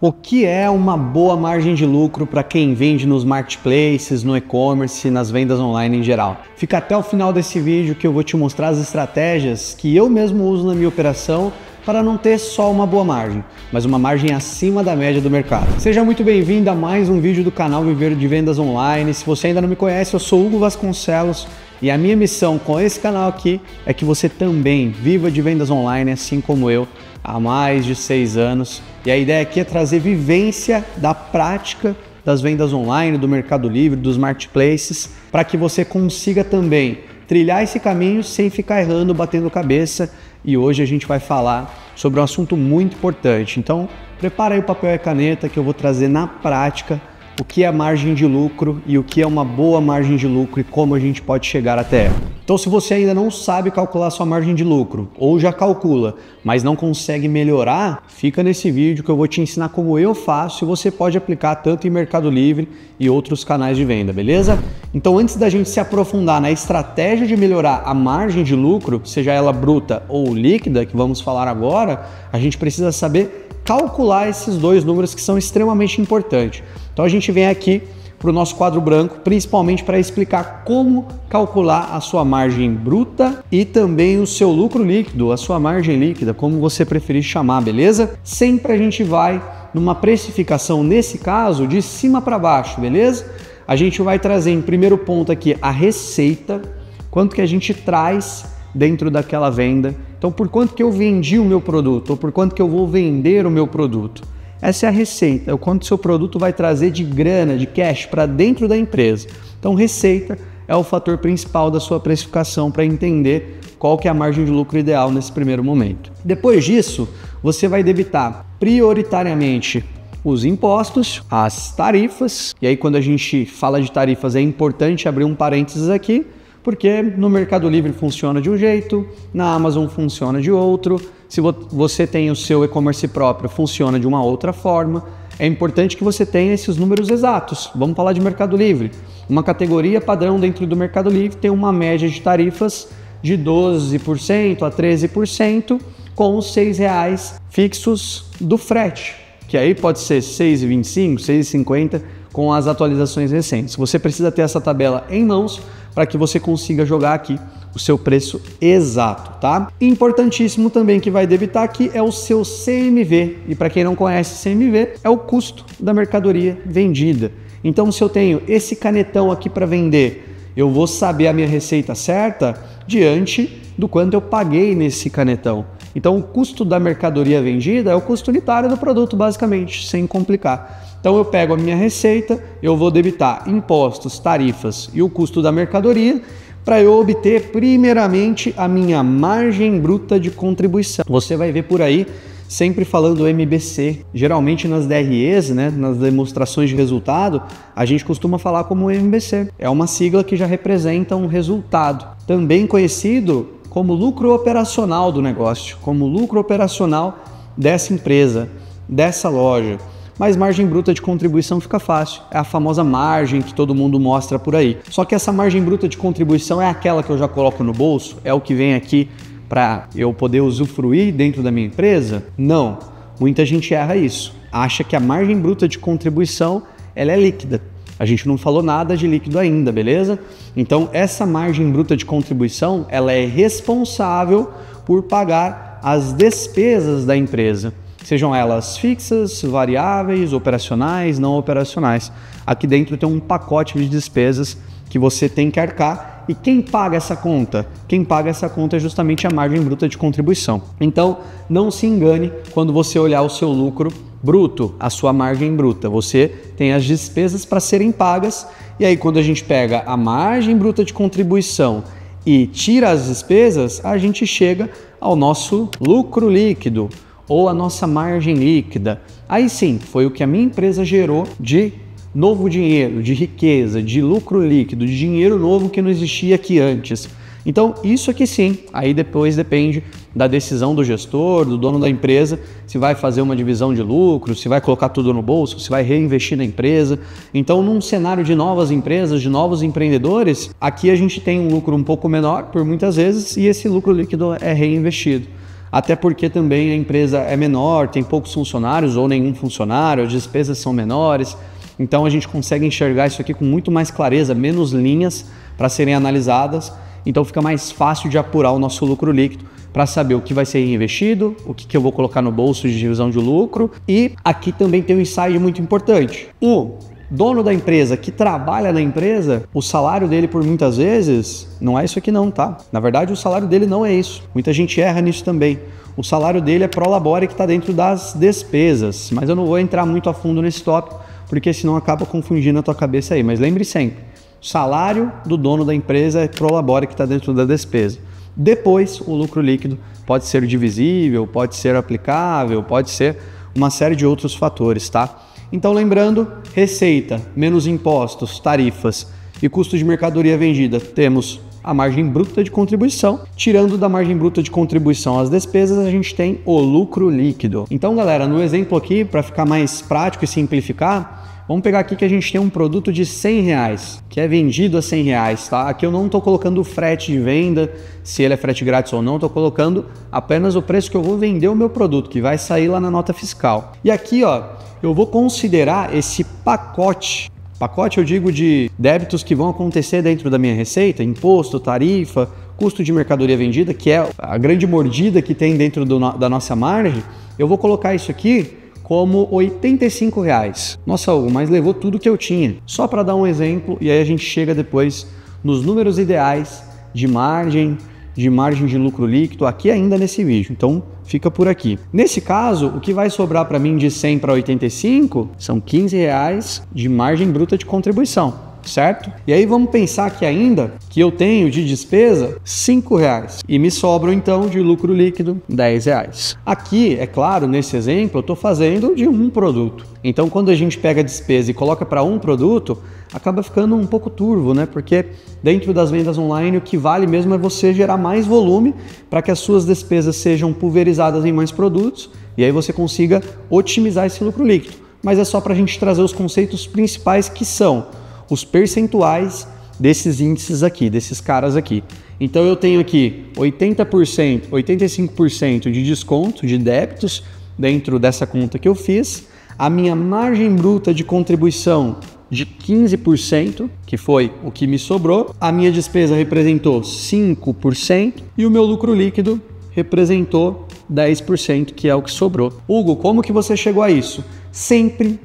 O que é uma boa margem de lucro para quem vende nos marketplaces, no e-commerce, nas vendas online em geral? Fica até o final desse vídeo que eu vou te mostrar as estratégias que eu mesmo uso na minha operação para não ter só uma boa margem, mas uma margem acima da média do mercado. Seja muito bem-vindo a mais um vídeo do canal Viver de Vendas Online. Se você ainda não me conhece, eu sou Hugo Vasconcelos e a minha missão com esse canal aqui é que você também viva de vendas online, assim como eu, há mais de 6 anos. E a ideia aqui é trazer vivência da prática das vendas online, do Mercado Livre, dos marketplaces, para que você consiga também trilhar esse caminho sem ficar errando, batendo cabeça. E hoje a gente vai falar sobre um assunto muito importante. Então, prepara aí o papel e a caneta que eu vou trazer na prática o que é margem de lucro e o que é uma boa margem de lucro e como a gente pode chegar até ela. Então, se você ainda não sabe calcular sua margem de lucro ou já calcula, mas não consegue melhorar, fica nesse vídeo que eu vou te ensinar como eu faço e você pode aplicar tanto em Mercado Livre e outros canais de venda, beleza? Então, antes da gente se aprofundar na estratégia de melhorar a margem de lucro, seja ela bruta ou líquida, que vamos falar agora, a gente precisa saber calcular esses dois números que são extremamente importantes. Então a gente vem aqui para o nosso quadro branco, principalmente para explicar como calcular a sua margem bruta e também o seu lucro líquido, a sua margem líquida, como você preferir chamar, beleza? Sempre a gente vai numa precificação, nesse caso, de cima para baixo, beleza? A gente vai trazer em primeiro ponto aqui a receita, quanto que a gente traz dentro daquela venda. Então, por quanto que eu vendi o meu produto ou por quanto que eu vou vender o meu produto? Essa é a receita, é o quanto o seu produto vai trazer de grana, de cash para dentro da empresa. Então, receita é o fator principal da sua precificação para entender qual que é a margem de lucro ideal nesse primeiro momento. Depois disso, você vai debitar prioritariamente os impostos, as tarifas, e aí quando a gente fala de tarifas é importante abrir um parênteses aqui, porque no Mercado Livre funciona de um jeito, na Amazon funciona de outro, se você tem o seu e-commerce próprio, funciona de uma outra forma. É importante que você tenha esses números exatos. Vamos falar de Mercado Livre. Uma categoria padrão dentro do Mercado Livre tem uma média de tarifas de 12% a 13% com os R$6 fixos do frete, que aí pode ser R$ 6,25, R$ 6,50 com as atualizações recentes. Você precisa ter essa tabela em mãos para que você consiga jogar aqui o seu preço exato, tá? Importantíssimo também que vai debitar aqui é o seu CMV. E para quem não conhece, CMV é o custo da mercadoria vendida. Então, se eu tenho esse canetão aqui para vender, eu vou saber a minha receita certa diante do quanto eu paguei nesse canetão. Então, o custo da mercadoria vendida é o custo unitário do produto, basicamente, sem complicar. Então, eu pego a minha receita, eu vou debitar impostos, tarifas e o custo da mercadoria para eu obter, primeiramente, a minha margem bruta de contribuição. Você vai ver por aí, sempre falando MBC. Geralmente nas DREs, né, nas demonstrações de resultado, a gente costuma falar como MBC. É uma sigla que já representa um resultado, também conhecido como lucro operacional do negócio, como lucro operacional dessa empresa, dessa loja. Mas margem bruta de contribuição fica fácil, é a famosa margem que todo mundo mostra por aí. Só que essa margem bruta de contribuição é aquela que eu já coloco no bolso, é o que vem aqui para eu poder usufruir dentro da minha empresa? Não, muita gente erra isso, acha que a margem bruta de contribuição ela é líquida. A gente não falou nada de líquido ainda, beleza? Então essa margem bruta de contribuição ela é responsável por pagar as despesas da empresa. Sejam elas fixas, variáveis, operacionais, não operacionais. Aqui dentro tem um pacote de despesas que você tem que arcar. E quem paga essa conta? Quem paga essa conta é justamente a margem bruta de contribuição. Então, não se engane quando você olhar o seu lucro bruto, a sua margem bruta. Você tem as despesas para serem pagas. E aí, quando a gente pega a margem bruta de contribuição e tira as despesas, a gente chega ao nosso lucro líquido, ou a nossa margem líquida. Aí sim, foi o que a minha empresa gerou de novo dinheiro, de riqueza, de lucro líquido, de dinheiro novo que não existia aqui antes. Então, isso aqui sim, aí depois depende da decisão do gestor, do dono da empresa, se vai fazer uma divisão de lucro, se vai colocar tudo no bolso, se vai reinvestir na empresa. Então, num cenário de novas empresas, de novos empreendedores, aqui a gente tem um lucro um pouco menor, por muitas vezes, e esse lucro líquido é reinvestido. até porque também a empresa é menor, tem poucos funcionários ou nenhum funcionário, as despesas são menores, então a gente consegue enxergar isso aqui com muito mais clareza, menos linhas para serem analisadas, então fica mais fácil de apurar o nosso lucro líquido para saber o que vai ser reinvestido, o que eu vou colocar no bolso de divisão de lucro. E aqui também tem um insight muito importante. O dono da empresa que trabalha na empresa, o salário dele por muitas vezes não é isso aqui não, tá? Na verdade o salário dele não é isso. Muita gente erra nisso também. O salário dele é pro labore que está dentro das despesas, mas eu não vou entrar muito a fundo nesse tópico, porque senão acaba confundindo a tua cabeça aí. Mas lembre sempre, o salário do dono da empresa é pro labore que está dentro da despesa. Depois, o lucro líquido pode ser divisível, pode ser aplicável, pode ser uma série de outros fatores, tá? Então, lembrando, receita menos impostos, tarifas e custo de mercadoria vendida, temos a margem bruta de contribuição. Tirando da margem bruta de contribuição as despesas, a gente tem o lucro líquido. Então, galera, no exemplo aqui, para ficar mais prático e simplificar, vamos pegar aqui que a gente tem um produto de R$100, que é vendido a R$100, tá? Aqui eu não estou colocando o frete de venda, se ele é frete grátis ou não, estou colocando apenas o preço que eu vou vender o meu produto, que vai sair lá na nota fiscal. E aqui, ó, eu vou considerar esse pacote eu digo de débitos que vão acontecer dentro da minha receita, imposto, tarifa, custo de mercadoria vendida, que é a grande mordida que tem dentro da nossa margem, eu vou colocar isso aqui como R$85. Nossa, Hugo, mas levou tudo que eu tinha. Só para dar um exemplo, e aí a gente chega depois nos números ideais de margem de lucro líquido, aqui ainda nesse vídeo. Então, fica por aqui. Nesse caso, o que vai sobrar para mim de 100 para 85 são R$15 de margem bruta de contribuição. Certo? E aí vamos pensar que ainda que eu tenho de despesa R$5 e me sobram então de lucro líquido R$10. Aqui, é claro, nesse exemplo eu estou fazendo de um produto. Então quando a gente pega a despesa e coloca para um produto, acaba ficando um pouco turvo, né? Porque dentro das vendas online o que vale mesmo é você gerar mais volume para que as suas despesas sejam pulverizadas em mais produtos e aí você consiga otimizar esse lucro líquido. Mas é só para a gente trazer os conceitos principais que são os percentuais desses índices aqui, desses caras aqui. Então eu tenho aqui 80%, 85% de desconto de débitos dentro dessa conta que eu fiz, a minha margem bruta de contribuição de 15%, que foi o que me sobrou, a minha despesa representou 5% e o meu lucro líquido representou 10%, que é o que sobrou. Hugo, como que você chegou a isso? Sempre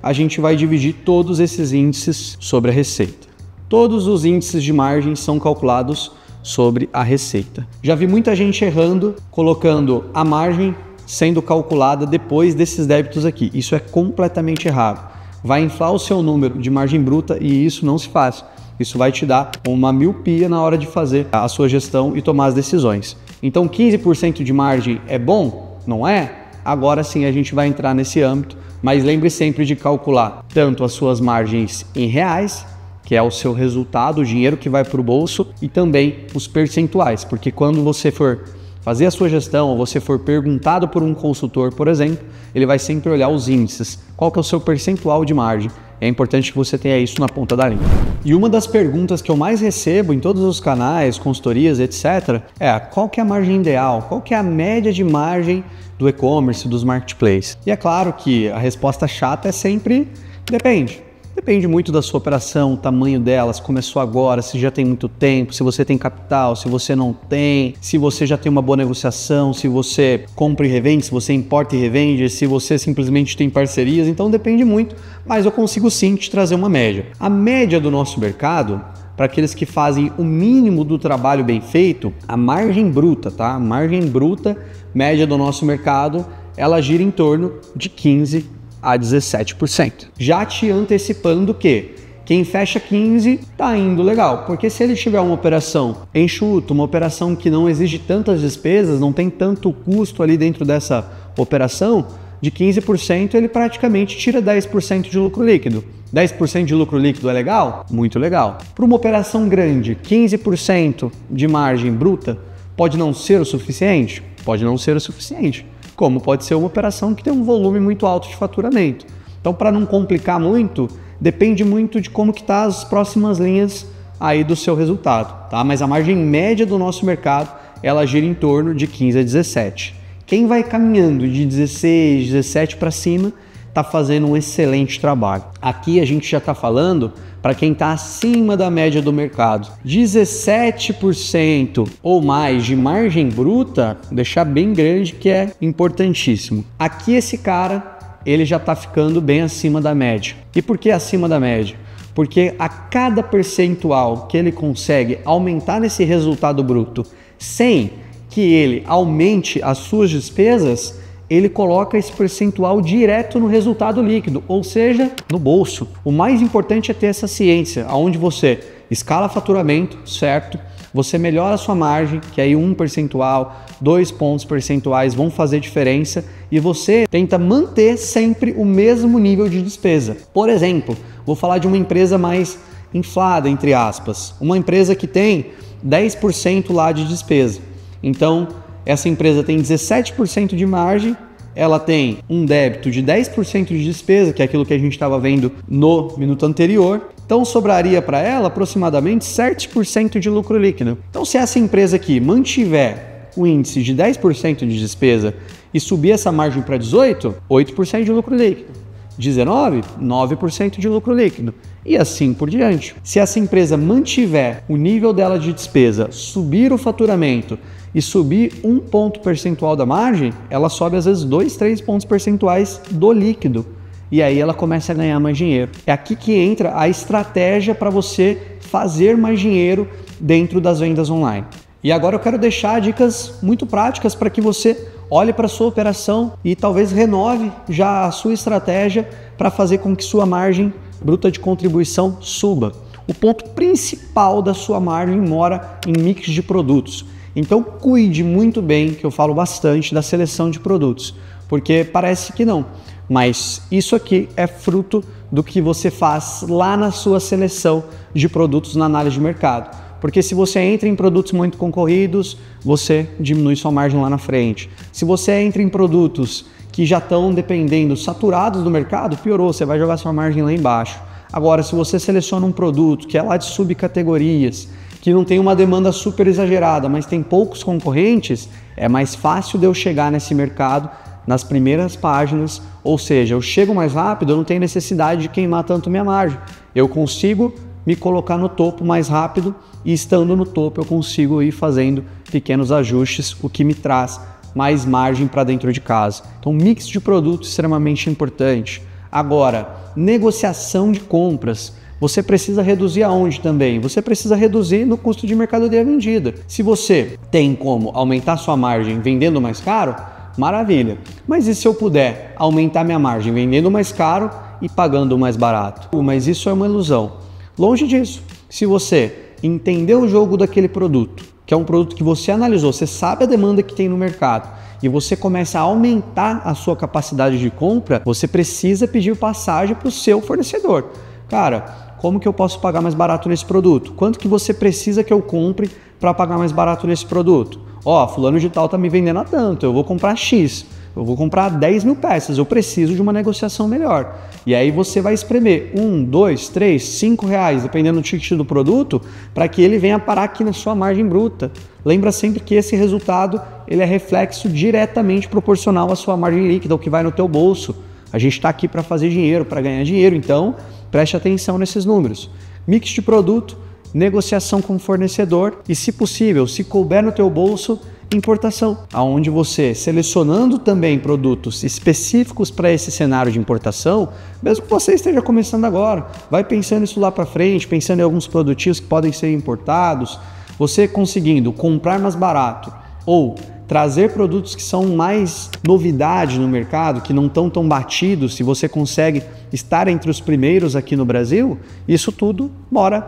a gente vai dividir todos esses índices sobre a receita. Todos os índices de margem são calculados sobre a receita. Já vi muita gente errando, colocando a margem sendo calculada depois desses débitos aqui. Isso é completamente errado. Vai inflar o seu número de margem bruta e isso não se faz. Isso vai te dar uma miopia na hora de fazer a sua gestão e tomar as decisões. Então 15% de margem é bom? Não é? Agora sim a gente vai entrar nesse âmbito, mas lembre sempre de calcular tanto as suas margens em reais, que é o seu resultado, o dinheiro que vai para o bolso, e também os percentuais, porque quando você for fazer a sua gestão ou você for perguntado por um consultor, por exemplo, ele vai sempre olhar os índices. Qual que é o seu percentual de margem? É importante que você tenha isso na ponta da língua. E uma das perguntas que eu mais recebo em todos os canais, consultorias, etc. é qual que é a margem ideal? Qual que é a média de margem do e-commerce, dos marketplaces? E é claro que a resposta chata é sempre depende. Depende muito da sua operação, o tamanho dela, se começou agora, se já tem muito tempo, se você tem capital, se você não tem, se você já tem uma boa negociação, se você compra e revende, se você importa e revende, se você simplesmente tem parcerias, então depende muito, mas eu consigo sim te trazer uma média. A média do nosso mercado, para aqueles que fazem o mínimo do trabalho bem feito, a margem bruta, tá? A margem bruta média do nosso mercado, ela gira em torno de 15% a 17%. Já te antecipando que quem fecha 15 tá indo legal, porque se ele tiver uma operação enxuta, uma operação que não exige tantas despesas, não tem tanto custo ali dentro dessa operação, de 15% ele praticamente tira 10% de lucro líquido. 10% de lucro líquido é legal? Muito legal. Para uma operação grande, 15% de margem bruta pode não ser o suficiente? Pode não ser o suficiente. Como pode ser uma operação que tem um volume muito alto de faturamento. Então, para não complicar muito, depende muito de como que tá as próximas linhas aí do seu resultado, tá? Mas a margem média do nosso mercado ela gira em torno de 15 a 17. Quem vai caminhando de 16, 17 para cima, está fazendo um excelente trabalho. Aqui a gente já está falando para quem está acima da média do mercado. 17% ou mais de margem bruta, deixar bem grande que é importantíssimo. Aqui esse cara, ele já está ficando bem acima da média. E por que acima da média? Porque a cada percentual que ele consegue aumentar nesse resultado bruto sem que ele aumente as suas despesas, ele coloca esse percentual direto no resultado líquido, ou seja, no bolso. O mais importante é ter essa ciência, onde você escala faturamento, certo? Você melhora a sua margem, que aí 1 percentual, 2 pontos percentuais vão fazer diferença, e você tenta manter sempre o mesmo nível de despesa. Por exemplo, vou falar de uma empresa mais inflada, entre aspas, uma empresa que tem 10% lá de despesa. Então, essa empresa tem 17% de margem, ela tem um débito de 10% de despesa, que é aquilo que a gente estava vendo no minuto anterior. Então, sobraria para ela aproximadamente 7% de lucro líquido. Então, se essa empresa aqui mantiver o índice de 10% de despesa e subir essa margem para 18%, 8% de lucro líquido. 19%, 9% de lucro líquido. E assim por diante. Se essa empresa mantiver o nível dela de despesa, subir o faturamento e subir 1 ponto percentual da margem, ela sobe às vezes 2, 3 pontos percentuais do líquido. E aí ela começa a ganhar mais dinheiro. É aqui que entra a estratégia para você fazer mais dinheiro dentro das vendas online. E agora eu quero deixar dicas muito práticas para que você olhe para a sua operação e talvez renove já a sua estratégia para fazer com que sua margem bruta de contribuição suba. O ponto principal da sua margem mora em mix de produtos. Então cuide muito bem, que eu falo bastante, da seleção de produtos, porque parece que não, mas isso aqui é fruto do que você faz lá na sua seleção de produtos na análise de mercado. Porque se você entra em produtos muito concorridos, você diminui sua margem lá na frente. Se você entra em produtos que já estão dependendo, saturados do mercado, piorou, você vai jogar sua margem lá embaixo. Agora, se você seleciona um produto que é lá de subcategorias, que não tem uma demanda super exagerada, mas tem poucos concorrentes, é mais fácil de eu chegar nesse mercado nas primeiras páginas, ou seja, eu chego mais rápido, eu não tenho necessidade de queimar tanto minha margem. Eu consigo me colocar no topo mais rápido e estando no topo eu consigo ir fazendo pequenos ajustes, o que me traz mais margem para dentro de casa. Então, mix de produtos extremamente importante. Agora, negociação de compras. Você precisa reduzir aonde também? Você precisa reduzir no custo de mercadoria vendida. Se você tem como aumentar sua margem vendendo mais caro, maravilha. Mas e se eu puder aumentar minha margem vendendo mais caro e pagando mais barato? Mas isso é uma ilusão. Longe disso. Se você entender o jogo daquele produto, que é um produto que você analisou, você sabe a demanda que tem no mercado e você começa a aumentar a sua capacidade de compra, você precisa pedir passagem para o seu fornecedor. Cara, como que eu posso pagar mais barato nesse produto? Quanto que você precisa que eu compre para pagar mais barato nesse produto? Ó, fulano de tal tá me vendendo a tanto, eu vou comprar X, eu vou comprar 10 mil peças, eu preciso de uma negociação melhor. E aí você vai espremer 1, 2, 3, 5 reais, dependendo do ticket do produto, para que ele venha parar aqui na sua margem bruta. Lembra sempre que esse resultado ele é reflexo diretamente proporcional à sua margem líquida, o que vai no teu bolso. A gente está aqui para fazer dinheiro, para ganhar dinheiro, então preste atenção nesses números. Mix de produto, negociação com o fornecedor e, se possível, se couber no teu bolso, importação, aonde você, selecionando também produtos específicos para esse cenário de importação, mesmo que você esteja começando agora, vai pensando isso lá para frente, pensando em alguns produtos que podem ser importados, você conseguindo comprar mais barato ou trazer produtos que são mais novidade no mercado, que não estão tão batidos, se você consegue estar entre os primeiros aqui no Brasil, isso tudo mora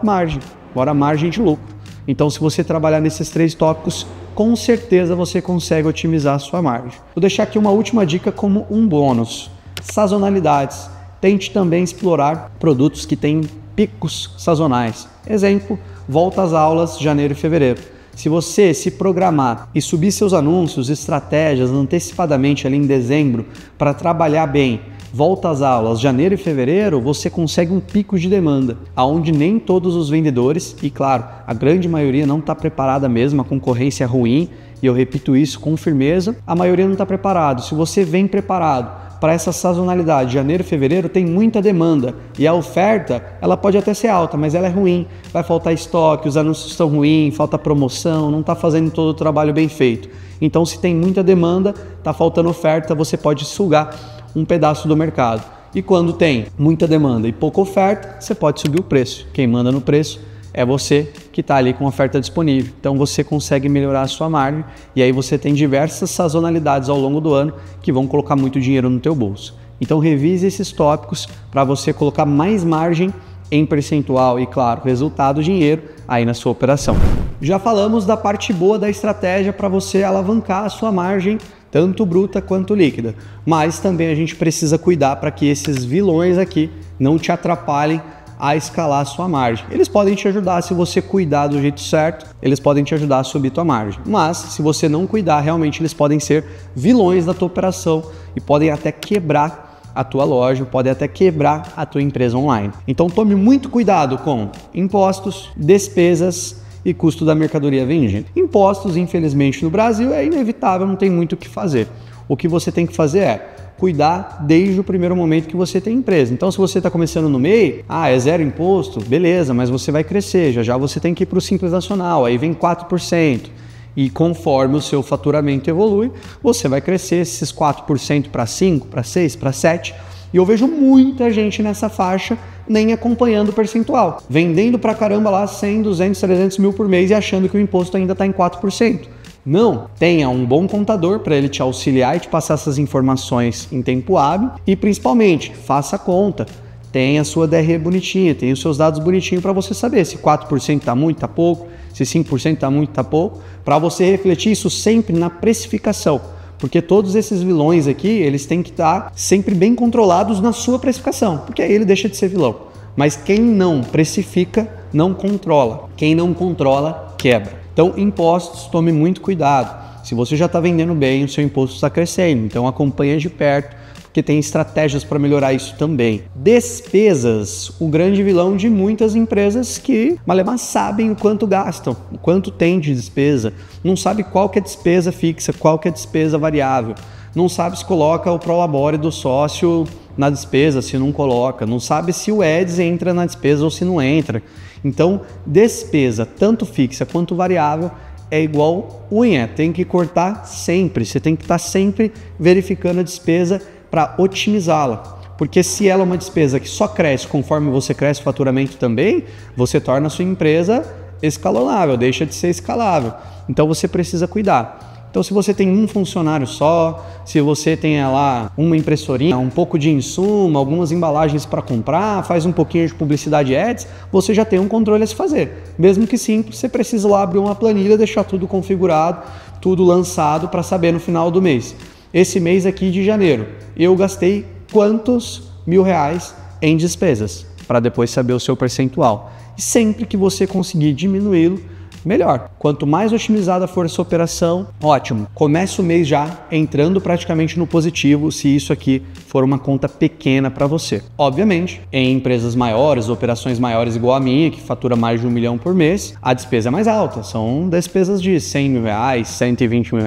margem de lucro. Então, se você trabalhar nesses 3 tópicos, com certeza você consegue otimizar a sua margem. Vou deixar aqui uma última dica como um bônus. Sazonalidades. Tente também explorar produtos que têm picos sazonais. Exemplo, volta às aulas janeiro e fevereiro. Se você se programar e subir seus anúncios, estratégias antecipadamente ali em dezembro para trabalhar bem volta às aulas, janeiro e fevereiro, você consegue um pico de demanda, aonde nem todos os vendedores, e claro, a grande maioria não está preparada mesmo, a concorrência é ruim, e eu repito isso com firmeza, a maioria não está preparado. Se você vem preparado para essa sazonalidade, janeiro e fevereiro tem muita demanda e a oferta, ela pode até ser alta, mas ela é ruim, vai faltar estoque, os anúncios estão ruins, falta promoção, não está fazendo todo o trabalho bem feito. Então, se tem muita demanda, está faltando oferta, você pode sugar um pedaço do mercado. E quando tem muita demanda e pouca oferta, você pode subir o preço. Quem manda no preço é você que está ali com oferta disponível. Então você consegue melhorar a sua margem e aí você tem diversas sazonalidades ao longo do ano que vão colocar muito dinheiro no teu bolso. Então revise esses tópicos para você colocar mais margem em percentual e, claro, resultado, dinheiro aí na sua operação. Já falamos da parte boa da estratégia para você alavancar a sua margem, tanto bruta quanto líquida. Mas também a gente precisa cuidar para que esses vilões aqui não te atrapalhem a escalar a sua margem. Eles podem te ajudar se você cuidar do jeito certo, eles podem te ajudar a subir tua margem. Mas se você não cuidar, realmente eles podem ser vilões da tua operação e podem até quebrar a tua loja, podem até quebrar a tua empresa online. Então tome muito cuidado com impostos, despesas e custo da mercadoria vendida. Impostos, infelizmente, no Brasil é inevitável, não tem muito o que fazer. O que você tem que fazer é cuidar desde o primeiro momento que você tem empresa. Então, se você está começando no MEI, é zero imposto, beleza, mas você vai crescer, já você tem que ir para o Simples Nacional, aí vem 4%. E conforme o seu faturamento evolui, você vai crescer esses 4% para 5%, para 6%, para 7%. E eu vejo muita gente nessa faixa nem acompanhando o percentual, vendendo pra caramba lá 100, 200, 300 mil por mês e achando que o imposto ainda está em 4%. Não, tenha um bom contador para ele te auxiliar e te passar essas informações em tempo hábil e principalmente faça a conta, tenha a sua DRE bonitinha, tenha os seus dados bonitinhos para você saber se 4% está muito, está pouco, se 5% está muito, está pouco, para você refletir isso sempre na precificação, porque todos esses vilões aqui, eles têm que estar sempre bem controlados na sua precificação, porque aí ele deixa de ser vilão. Mas quem não precifica, não controla. Quem não controla, quebra. Então, impostos, tome muito cuidado. Se você já está vendendo bem, o seu imposto está crescendo. Então, acompanhe de perto, porque tem estratégias para melhorar isso também. Despesas, o grande vilão de muitas empresas que, malemar, sabem o quanto gastam, o quanto tem de despesa. Não sabe qual que é despesa fixa, qual que é despesa variável. Não sabe se coloca o prolabore do sócio na despesa, se não coloca. Não sabe se o Eds entra na despesa ou se não entra. Então, despesa, tanto fixa quanto variável, é igual unha, tem que cortar sempre. Você tem que estar sempre verificando a despesa para otimizá-la. Porque se ela é uma despesa que só cresce conforme você cresce o faturamento também, você torna a sua empresa escalonável, deixa de ser escalável. Então você precisa cuidar. Então se você tem um funcionário só, se você tem lá uma impressorinha, um pouco de insumo, algumas embalagens para comprar, faz um pouquinho de publicidade ads, você já tem um controle a se fazer. Mesmo que simples, você precisa lá abrir uma planilha, deixar tudo configurado, tudo lançado para saber no final do mês. Esse mês aqui de janeiro, eu gastei quantos R$1.000 em despesas, para depois saber o seu percentual. E sempre que você conseguir diminuí-lo, melhor. Quanto mais otimizada for a sua operação, ótimo. Comece o mês já entrando praticamente no positivo, se isso aqui for uma conta pequena para você. Obviamente, em empresas maiores, operações maiores igual a minha, que fatura mais de R$1 milhão por mês, a despesa é mais alta. São despesas de R$100 mil, R$120 mil,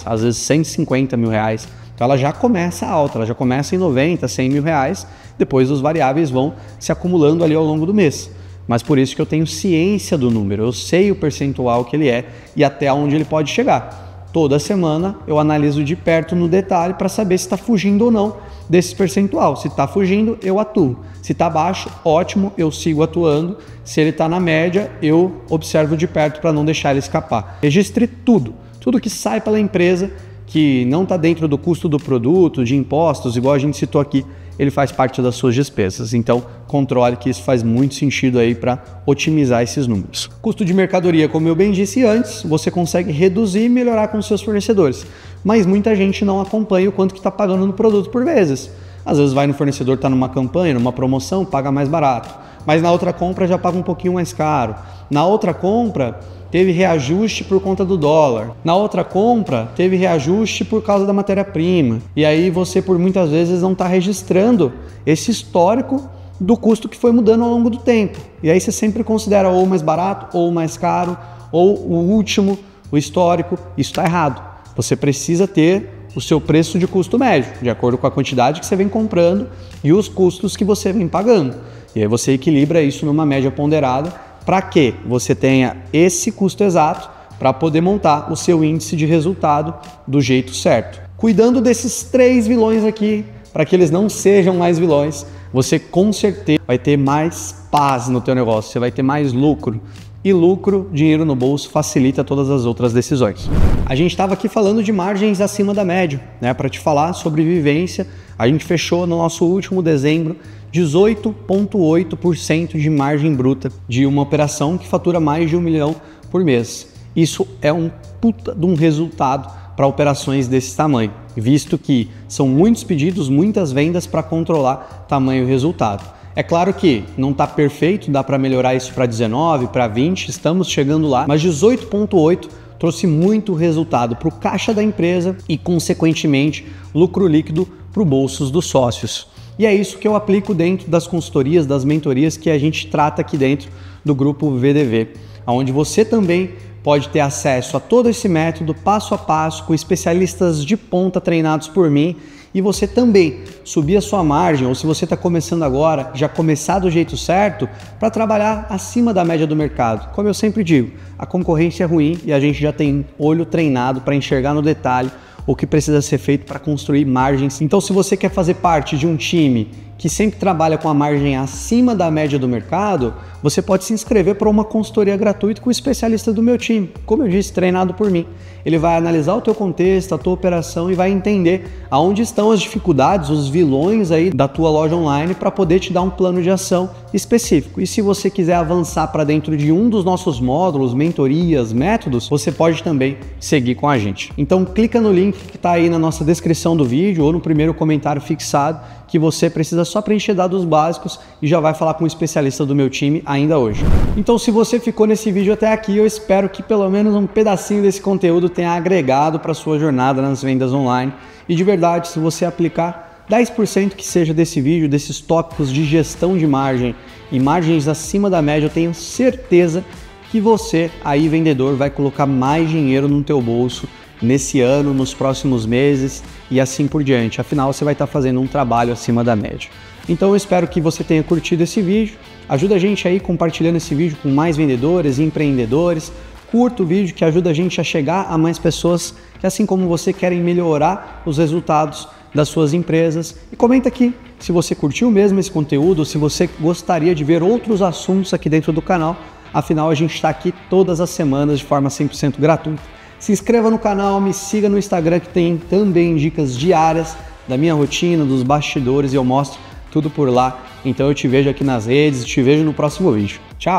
às vezes R$150 mil. Então ela já começa alta, ela já começa em 90, 100 mil reais, depois os variáveis vão se acumulando ali ao longo do mês. Mas por isso que eu tenho ciência do número, eu sei o percentual que ele é e até onde ele pode chegar. Toda semana eu analiso de perto no detalhe para saber se está fugindo ou não desse percentual. Se está fugindo, eu atuo. Se está baixo, ótimo, eu sigo atuando. Se ele está na média, eu observo de perto para não deixar ele escapar. Registre tudo que sai pela empresa, que não está dentro do custo do produto, de impostos, igual a gente citou aqui, ele faz parte das suas despesas. Então, controle que isso faz muito sentido aí para otimizar esses números. Custo de mercadoria, como eu bem disse antes, você consegue reduzir e melhorar com os seus fornecedores. Mas muita gente não acompanha o quanto que está pagando no produto por vezes. Às vezes vai no fornecedor, está numa campanha, numa promoção, paga mais barato. mas na outra compra já paga um pouquinho mais caro. Na outra compra teve reajuste por conta do dólar. Na outra compra teve reajuste por causa da matéria-prima. E aí você por muitas vezes não está registrando esse histórico do custo que foi mudando ao longo do tempo. E aí você sempre considera ou mais barato, ou mais caro, ou o último, o histórico. Isso está errado. Você precisa ter o seu preço de custo médio, de acordo com a quantidade que você vem comprando e os custos que você vem pagando. E aí você equilibra isso numa média ponderada para que você tenha esse custo exato para poder montar o seu índice de resultado do jeito certo. Cuidando desses 3 vilões aqui, para que eles não sejam mais vilões, você com certeza vai ter mais paz no teu negócio, você vai ter mais lucro. E lucro, dinheiro no bolso, facilita todas as outras decisões. A gente estava aqui falando de margens acima da média, né? Para te falar sobre vivência, a gente fechou no nosso último dezembro 18,8% de margem bruta de uma operação que fatura mais de 1 milhão por mês. Isso é um puta de um resultado para operações desse tamanho, visto que são muitos pedidos, muitas vendas para controlar tamanho e resultado. É claro que não está perfeito, dá para melhorar isso para 19, para 20, estamos chegando lá, mas 18,8 trouxe muito resultado para o caixa da empresa e, consequentemente, lucro líquido para os bolsos dos sócios. E é isso que eu aplico dentro das consultorias, das mentorias que a gente trata aqui dentro do grupo VDV, onde você também pode ter acesso a todo esse método passo a passo com especialistas de ponta treinados por mim e você também subir a sua margem, ou se você está começando agora, já começar do jeito certo para trabalhar acima da média do mercado. Como eu sempre digo, a concorrência é ruim e a gente já tem olho treinado para enxergar no detalhe o que precisa ser feito para construir margens. Então, se você quer fazer parte de um time que sempre trabalha com a margem acima da média do mercado, você pode se inscrever para uma consultoria gratuita com o especialista do meu time, como eu disse, treinado por mim. Ele vai analisar o teu contexto, a tua operação e vai entender aonde estão as dificuldades, os vilões aí da tua loja online para poder te dar um plano de ação específico. E se você quiser avançar para dentro de um dos nossos módulos, mentorias, métodos, você pode também seguir com a gente. Então clica no link que está aí na nossa descrição do vídeo ou no primeiro comentário fixado, que você precisa só preencher dados básicos e já vai falar com um especialista do meu time ainda hoje. Então, se você ficou nesse vídeo até aqui, eu espero que pelo menos um pedacinho desse conteúdo tenha agregado para a sua jornada nas vendas online. E de verdade, se você aplicar 10% que seja desse vídeo, desses tópicos de gestão de margem e margens acima da média, eu tenho certeza que você, aí vendedor, vai colocar mais dinheiro no teu bolso nesse ano, nos próximos meses e assim por diante. Afinal, você vai estar fazendo um trabalho acima da média. Então eu espero que você tenha curtido esse vídeo. Ajuda a gente aí compartilhando esse vídeo com mais vendedores e empreendedores. Curta o vídeo que ajuda a gente a chegar a mais pessoas que, assim como você, querem melhorar os resultados das suas empresas. E comenta aqui se você curtiu mesmo esse conteúdo, se você gostaria de ver outros assuntos aqui dentro do canal. Afinal, a gente está aqui todas as semanas de forma 100% gratuita. Se inscreva no canal, me siga no Instagram que tem também dicas diárias da minha rotina, dos bastidores e eu mostro tudo por lá. Então eu te vejo aqui nas redes, te vejo no próximo vídeo. Tchau!